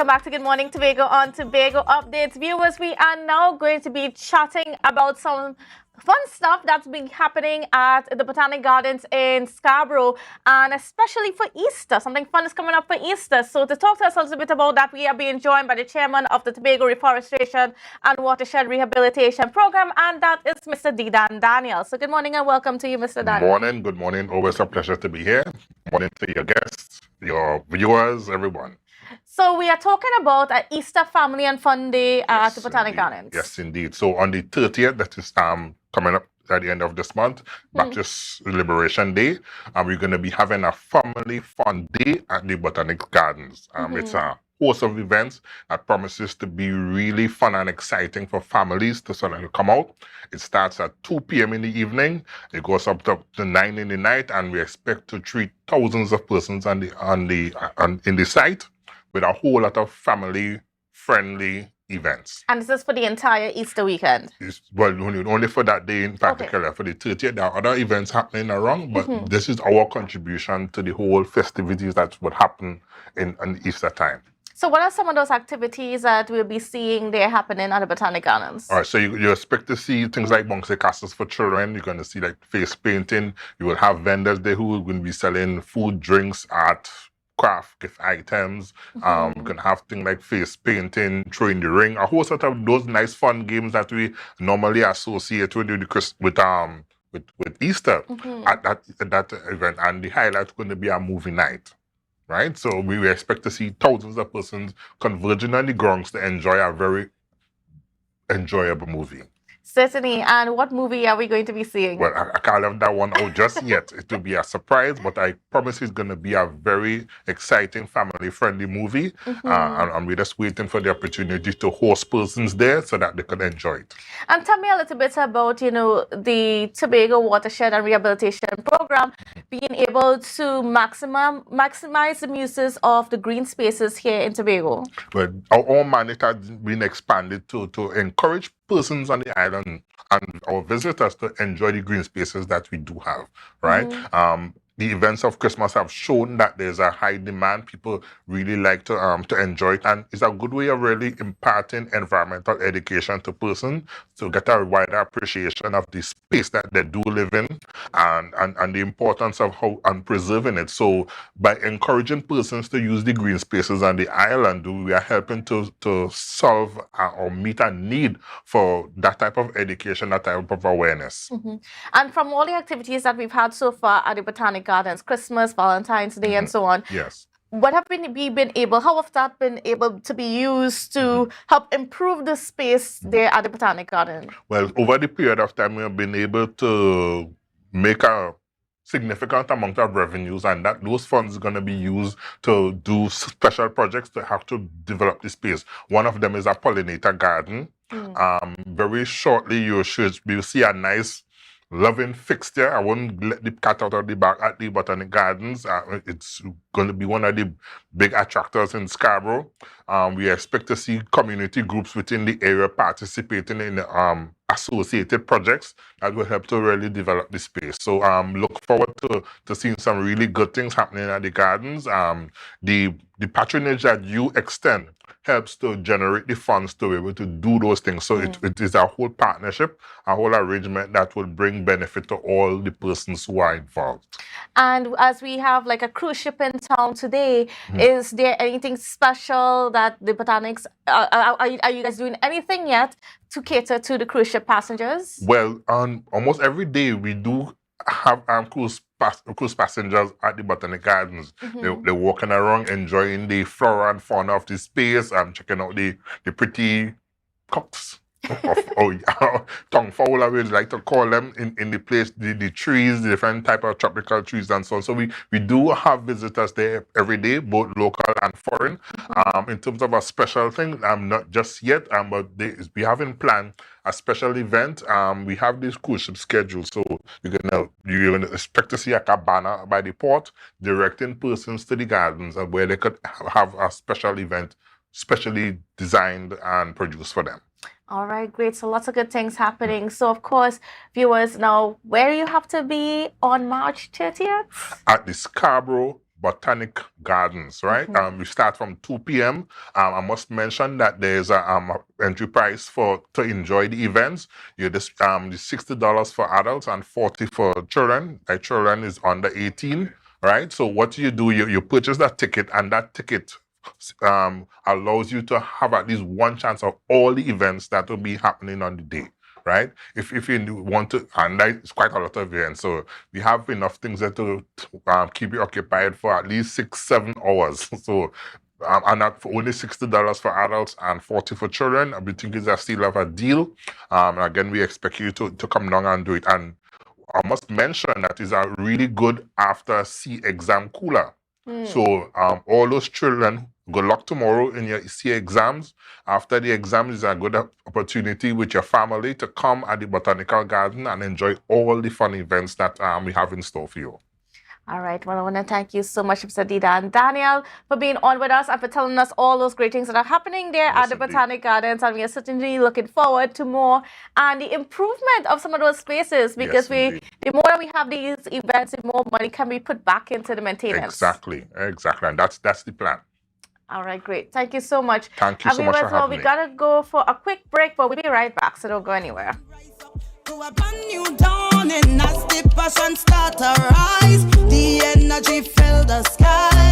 back to Good Morning Tobago on Tobago Updates. Viewers, we are now going to be chatting about some fun stuff that's been happening at the Botanic Gardens in Scarborough, and especially for Easter. Something fun is coming up for Easter. So to talk to us a little bit about that, we are being joined by the chairman of the Tobago Reforestation and Watershed Rehabilitation Program, and that is Mr. Dedan Daniel. So good morning and welcome to you, Mr. Daniel. Good morning. Always a pleasure to be here. Morning to your guests, your viewers, everyone. So we are talking about an Easter Family and Fun Day at the Botanic Gardens. Yes, indeed. So on the 30th, that is coming up at the end of this month, Baptist Liberation Day, we're going to be having a family fun day at the Botanic Gardens. It's a host of events that promises to be really fun and exciting for families to sort of come out. It starts at 2 p.m. in the evening. It goes up to 9 in the night, and we expect to treat thousands of persons in the site with a whole lot of family-friendly events. And this is for the entire Easter weekend? Well, only for that day in particular. Okay. For the 30th, there are other events happening around, but this is our contribution to the whole festivities that would happen in Easter time. So what are some of those activities that we'll be seeing there happening at the Botanic Gardens? All right, so you expect to see things like bouncy castles for children. You're going to see like face painting. You will have vendors there who are going to be selling food, drinks, art, craft, gift items. You can have things like face painting, throwing the ring, a whole sort of those nice fun games that we normally associate with Easter at that event. And the highlight is going to be a movie night. Right, so we expect to see thousands of persons converging on the grounds to enjoy a very enjoyable movie. Certainly. And what movie are we going to be seeing? Well, I can't have that one out just yet. It will be a surprise, but I promise it's going to be a very exciting, family-friendly movie. And we're just waiting for the opportunity to host persons there so that they can enjoy it. And tell me a little bit about, the Tobago Watershed and Rehabilitation Program being able to maximize the uses of the green spaces here in Tobago. Well, our mandate has been expanded to encourage persons on the island and our visitors to enjoy the green spaces that we do have, right? The events of Christmas have shown that there's a high demand. People really like to enjoy it, and it's a good way of really imparting environmental education to persons to get a wider appreciation of the space that they do live in and the importance of how and preserving it. So by encouraging persons to use the green spaces on the island, we are helping to solve or meet a need for that type of education, that type of awareness. And from all the activities that we've had so far at the Botanic Gardens, Christmas, Valentine's Day, and so on. Yes. What have we been able, how have that been able to be used to help improve the space there at the Botanic Garden? Well, over the period of time, we have been able to make a significant amount of revenues, and that those funds are going to be used to do special projects to have to develop the space. One of them is a pollinator garden. Very shortly, you'll see a nice loving fixture. I won't let the cat out of the bag at the Botanic Gardens. It's going to be one of the big attractors in Scarborough. We expect to see community groups within the area participating in associated projects that will help to really develop the space. So look forward to seeing some really good things happening at the gardens. The patronage that you extend helps to generate the funds to be able to do those things. So it is a whole partnership, a whole arrangement that will bring benefit to all the persons who are involved. And as we have like a cruise ship in town today, is there anything special that the Botanics, are you guys doing anything yet to cater to the cruise ship passengers? Well, almost every day we do have cruise passengers at the Botanic Gardens. They're walking around, enjoying the flora and fauna of the space, and checking out the pretty cocks. Tongue fowl, I would like to call them in the place, the trees, the different type of tropical trees and so on. So we do have visitors there every day, both local and foreign. In terms of a special thing, not just yet, but we haven't planned a special event. We have this cruise ship schedule, so you're gonna expect to see a cabana by the port directing persons to the gardens, and where they could have a special event specially designed and produced for them. All right, great. So lots of good things happening. So, of course, viewers, now where you have to be on March 30th? At the Scarborough Botanic Gardens, right? We start from 2 p.m. I must mention that there's a entry price to enjoy the events. You just $60 for adults and $40 for children. Children is under 18, right? So what you do, you purchase that ticket, and that ticket allows you to have at least one chance of all the events that will be happening on the day, right? If you want to, and it's quite a lot of events, so we have enough things there to keep you occupied for at least 6-7 hours. So and that for only $60 for adults and $40 for children, we think is a still of a deal. Again, we expect you to come down and do it. And I must mention that is a really good after C exam cooler. So all those children, good luck tomorrow in your C exams. After the exams is a good opportunity with your family to come at the Botanical Garden and enjoy all the fun events that we have in store for you. All right. Well, I want to thank you so much, Mr. Dedan and Daniel, for being on with us and for telling us all those great things that are happening there at the Botanic Gardens. And we are certainly looking forward to more and the improvement of some of those spaces, because the more that we have these events, the more money can be put back into the maintenance. Exactly. And that's the plan. All right, great. Thank you so much. Thank you so much for having me. We got to go for a quick break, but we'll be right back, so don't go anywhere. To a brand new dawning as the passion start to rise, the energy fill the sky.